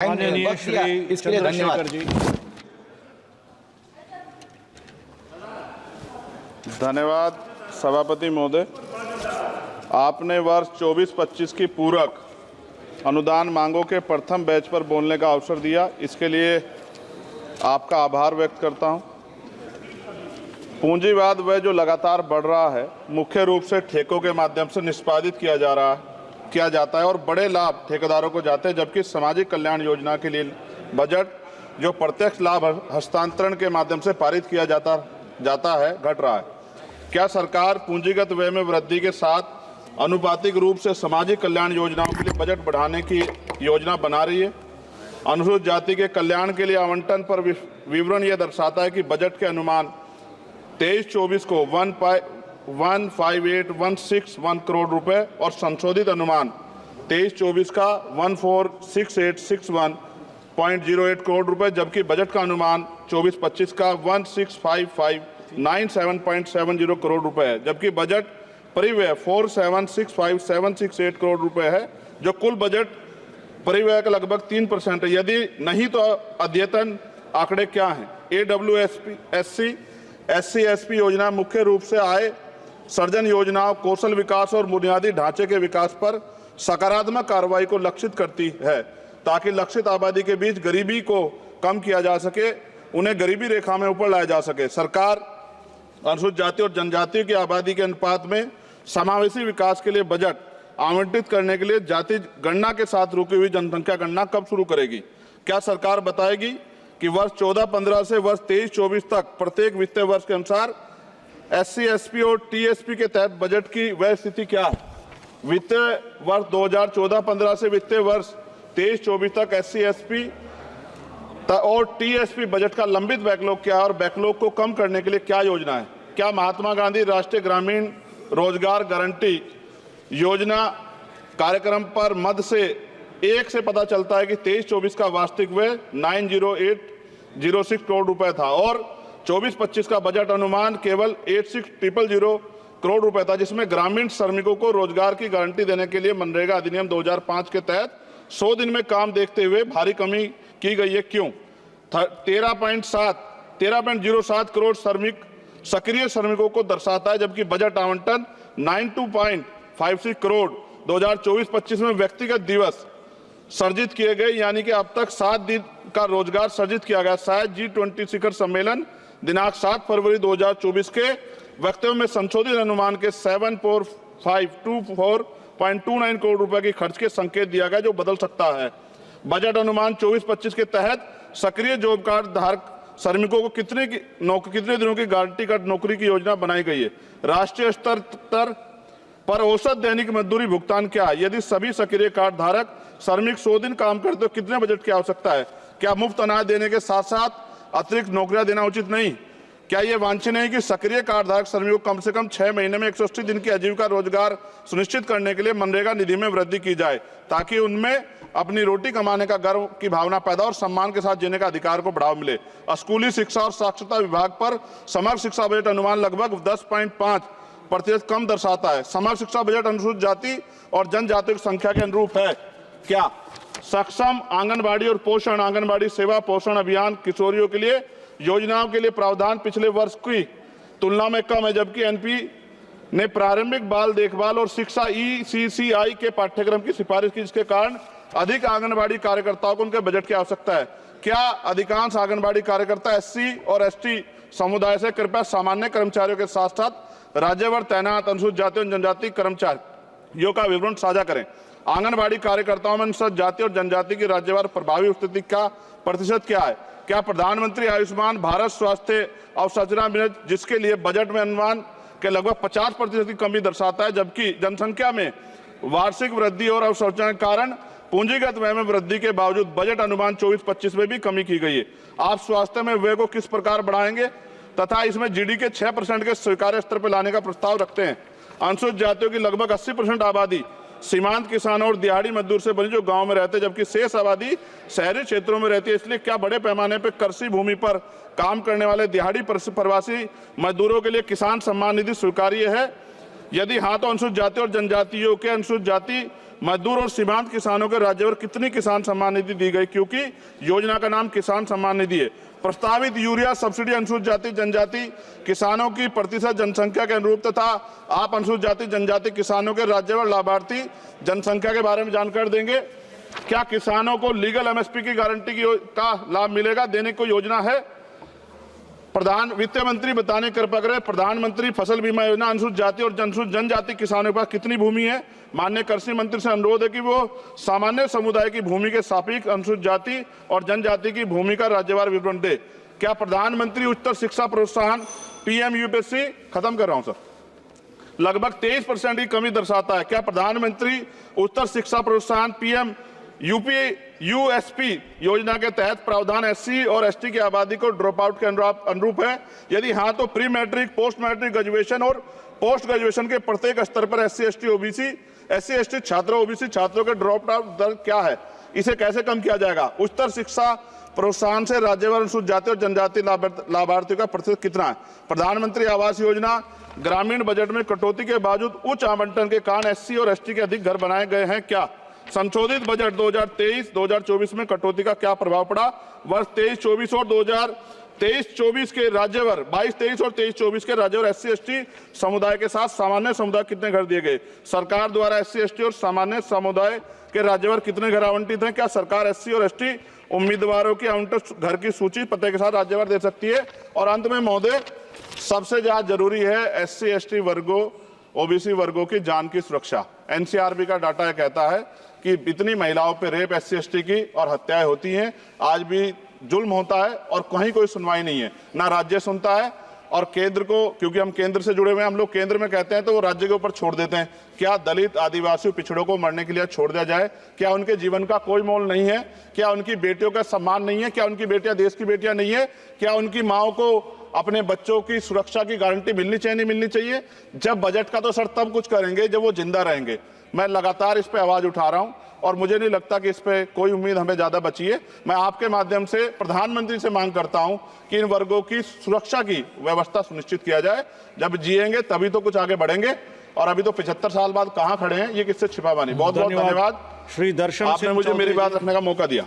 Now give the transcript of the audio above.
माननीय श्री इसके लिए धन्यवाद जी। धन्यवाद सभापति महोदय। आपने वर्ष 24-25 की पूरक अनुदान मांगों के प्रथम बैच पर बोलने का अवसर दिया, इसके लिए आपका आभार व्यक्त करता हूं। पूंजीवाद वह जो लगातार बढ़ रहा है, मुख्य रूप से ठेकों के माध्यम से निष्पादित किया जाता है और बड़े लाभ ठेकेदारों को जाते हैं, जबकि सामाजिक कल्याण योजना के लिए बजट जो प्रत्यक्ष लाभ हस्तांतरण के माध्यम से पारित किया जाता है घट रहा है। क्या सरकार पूंजीगत व्यय में वृद्धि के साथ अनुपातिक रूप से सामाजिक कल्याण योजनाओं के लिए बजट बढ़ाने की योजना बना रही है? अनुसूचित जाति के कल्याण के लिए आवंटन पर विवरण यह दर्शाता है कि बजट के अनुमान 23-24 को 158,161 करोड़ रुपए और संशोधित अनुमान 23-24 का 146861.08 करोड़ रुपए, जबकि बजट का अनुमान 24-25 का 165597.70 करोड़ रुपए है, जबकि बजट परिव्यय 4765,768 करोड़ रुपए है, जो कुल बजट परिव्यय का लगभग 3% है। यदि नहीं तो अद्यतन आंकड़े क्या हैं? AWSP, SC योजना मुख्य रूप से आय सर्जन योजनाओं, कौशल विकास और बुनियादी ढांचे के विकास पर सकारात्मक कार्रवाई को लक्षित करती है, ताकि लक्षित आबादी के बीच गरीबी को कम किया जा सके, उन्हें गरीबी रेखा में ऊपर लाया जा सके। सरकार अनुसूचित जाति और जनजाति की आबादी के अनुपात में समावेशी विकास के लिए बजट आवंटित करने के लिए जाति गणना के साथ रुकी हुई जनसंख्या गणना कब शुरू करेगी? क्या सरकार बताएगी कि वर्ष 14-15 से वर्ष 23-24 तक प्रत्येक वित्तीय वर्ष के अनुसार SC, SP और TSP के तहत बजट की वह स्थिति क्या है? वित्तीय वर्ष 2014-15 से वित्तीय वर्ष 23-24 तक SC, SP और TSP बजट का लंबित बैकलॉग क्या है और बैकलॉग को कम करने के लिए क्या योजना है? क्या महात्मा गांधी राष्ट्रीय ग्रामीण रोजगार गारंटी योजना कार्यक्रम पर मद से 1 से पता चलता है कि 23-24 का वास्तविक व्यय 90806 करोड़ रुपए था और 24-25 का बजट अनुमान केवल 86,000 करोड़ रुपए था, जिसमें ग्रामीण श्रमिकों को रोजगार की गारंटी देने के लिए मनरेगा अधिनियम 2005 के तहत 100 दिन में काम देखते हुए भारी कमी की गई है। क्यों? 13.07 करोड़ सक्रिय श्रमिकों को दर्शाता है, जबकि बजट आवंटन 92.56 करोड़ 2024-25 में व्यक्तिगत दिवस सर्जित किए गए, यानी कि अब तक 7 दिन का रोजगार सर्जित किया गया। शायद G20 शिखर सम्मेलन दिनांक 7 फरवरी 2024 के वक्तव्य में संशोधित अनुमान के 74524.29 करोड़ रुपए की खर्च के संकेत दिया गया, जो बदल सकता है। बजट अनुमान 24-25 के तहत सक्रिय जॉब कार्ड धारक श्रमिकों को कितने दिनों की गारंटी कार्ड नौकरी की योजना बनाई गई है? राष्ट्रीय स्तर पर औसत दैनिक मजदूरी भुगतान क्या है? यदि सभी सक्रिय कार्ड धारक श्रमिक 100 दिन काम करते तो कितने बजट की आवश्यकता है? क्या मुफ्त अनाज देने के साथ साथ अतिरिक्त नौकरियां देना उचित नहीं? क्या यह वांछनीय नहीं कि सक्रिय कार्ड धारक श्रमिकों को कम से कम 6 महीने में 180 दिन की आजीविका रोजगार सुनिश्चित करने के लिए मनरेगा निधि में वृद्धि की जाए, ताकि उनमें अपनी रोटी कमाने का गर्व की भावना पैदा और सम्मान के साथ जीने का अधिकार को बढ़ावा मिले? स्कूली शिक्षा और साक्षरता विभाग पर समग्र शिक्षा बजट अनुमान लगभग 10.5% कम दर्शाता है। समग्र शिक्षा बजट अनुसूचित जाति और जनजाति की संख्या के अनुरूप है क्या? सक्षम आंगनबाड़ी और पोषण आंगनबाड़ी सेवा पोषण अभियान किशोरियों के लिए योजनाओं के लिए प्रावधान पिछले वर्ष की तुलना में कम है, जबकि NP ने प्रारंभिक बाल देखभाल और शिक्षा ECCI के पाठ्यक्रम की सिफारिश की, जिसके कारण अधिक आंगनबाड़ी कार्यकर्ताओं को उनके बजट की आवश्यकता है। क्या अधिकांश आंगनबाड़ी कार्यकर्ता SC और ST समुदाय से? कृपया सामान्य कर्मचारियों के साथ साथ राज्यभर तैनात अनुसूचित जाति और जनजाति कर्मचारियों का विवरण साझा करें। आंगनबाड़ी कार्यकर्ताओं में अनुसूचित जाति और जनजाति की राज्यभर प्रभावी उपस्थिति का प्रतिशत क्या है? क्या प्रधानमंत्री आयुष्मान भारत स्वास्थ्य अवसंरचना योजना, जिसके लिए बजट में अनुमान के लगभग 50% की कमी दर्शाता है, जबकि जनसंख्या में वार्षिक वृद्धि और अवसंरचना के कारण पूंजीगत व्यय में वृद्धि के बावजूद बजट अनुमान 24-25 में भी कमी की गई है? आप स्वास्थ्य में व्यय को किस प्रकार बढ़ाएंगे तथा इसमें GDP के 6% के स्वीकार्य स्तर पर लाने का प्रस्ताव रखते हैं? अनुसूचित जातियों की लगभग 80% आबादी सीमांत किसानों और दिहाड़ी मजदूर से बनी जो गांव में रहते हैं, जबकि शेष आबादी शहरी क्षेत्रों में रहती है। इसलिए क्या बड़े पैमाने पर कृषि भूमि पर काम करने वाले दिहाड़ी प्रवासी मजदूरों के लिए किसान सम्मान निधि स्वीकार्य है? यदि हाँ, तो अनुसूचित जाति और जनजातियों के अनुसूचित जाति मजदूर और सीमांत किसानों के राज्यभर कितनी किसान सम्मान निधि दी गई, क्योंकि योजना का नाम किसान सम्मान निधि है। प्रस्तावित यूरिया सब्सिडी अनुसूचित जाति जनजाति किसानों की प्रतिशत जनसंख्या के अनुरूप तथा आप अनुसूचित जाति जनजाति किसानों के राज्यभर लाभार्थी जनसंख्या के बारे में जानकारी देंगे। क्या किसानों को लीगल एमएसपी की गारंटी का लाभ मिलेगा, देने को योजना है? प्रधान वित्त मंत्री बताने कृपा करें, प्रधानमंत्री फसल बीमा योजना अनुसूचित जाति और जनजाति किसानों के पास कितनी भूमि है? माननीय कृषि मंत्री से अनुरोध है कि वो सामान्य समुदाय की भूमि के सापेक्ष अनुसूचित जाति और जनजाति की भूमि का राज्यवार विवरण दे। क्या प्रधानमंत्री उच्चतर शिक्षा प्रोत्साहन पीएम यूपीएससी, खत्म कर रहा हूं सर, लगभग 23% की कमी दर्शाता है। क्या प्रधानमंत्री उच्चतर शिक्षा प्रोत्साहन पीएम यूएसपी योजना के तहत प्रावधान एससी और एसटी की आबादी को ड्रॉप आउट के अनुरूप है? यदि हाँ तो pre matric, post matric, graduation और पोस्ट ग्रेजुएशन के प्रत्येक स्तर पर एससी एसटी छात्रों, ओबीसी छात्रों के ड्रॉप आउट दर क्या है? इसे कैसे कम किया जाएगा? उच्चतर शिक्षा प्रोत्साहन से राज्यभर अनुसूचित जाति और जनजाति लाभार्थियों का प्रतिशत कितना है? प्रधानमंत्री आवास योजना ग्रामीण बजट में कटौती के बावजूद उच्च आवंटन के कारण एससी और एसटी के अधिक घर बनाए गए हैं क्या? संशोधित बजट 2023-2024 में कटौती का क्या प्रभाव पड़ा? वर्ष 23-24 और 2023-24 के राज्यभर 22-23 और 23-24 के राज्यभर एससी एसटी समुदाय के साथ सामान्य समुदाय कितने घर दिए गए? सरकार द्वारा एससी एसटी और सामान्य समुदाय के राज्यभर कितने घर आवंटित हैं? क्या सरकार एससी और एसटी उम्मीदवारों की आवंटित घर की सूची पते के साथ राज्यभर दे सकती है? और अंत में महोदय, सबसे ज्यादा जरूरी है एससी एसटी वर्गों, ओबीसी वर्गों की जान की सुरक्षा। एनसीआरबी का डाटा यह कहता है कि इतनी महिलाओं पे रेप, एससी एसटी की और हत्याएं होती हैं, आज भी जुल्म होता है और कहीं कोई सुनवाई नहीं है, ना राज्य सुनता है। और केंद्र को, क्योंकि हम केंद्र से जुड़े हुए हैं, हम लोग केंद्र में कहते हैं तो वो राज्य के ऊपर छोड़ देते हैं। क्या दलित, आदिवासी, पिछड़ों को मरने के लिए छोड़ दिया जाए? क्या उनके जीवन का कोई मोल नहीं है? क्या उनकी बेटियों का सम्मान नहीं है? क्या उनकी बेटियां देश की बेटियां नहीं है? क्या उनकी माओ को अपने बच्चों की सुरक्षा की गारंटी मिलनी चाहिए, नहीं मिलनी चाहिए? जब बजट का तो सर तब कुछ करेंगे जब वो जिंदा रहेंगे। मैं लगातार इस पे आवाज उठा रहा हूं और मुझे नहीं लगता कि इस पे कोई उम्मीद हमें ज्यादा बची है। मैं आपके माध्यम से प्रधानमंत्री से मांग करता हूं कि इन वर्गों की सुरक्षा की व्यवस्था सुनिश्चित किया जाए। जब जिएंगे तभी तो कुछ आगे बढ़ेंगे, और अभी तो 75 साल बाद कहां खड़े हैं, ये किससे छिपा बानी। बहुत बहुत धन्यवाद श्री दर्शन, आपने मुझे मेरी बात रखने का मौका दिया।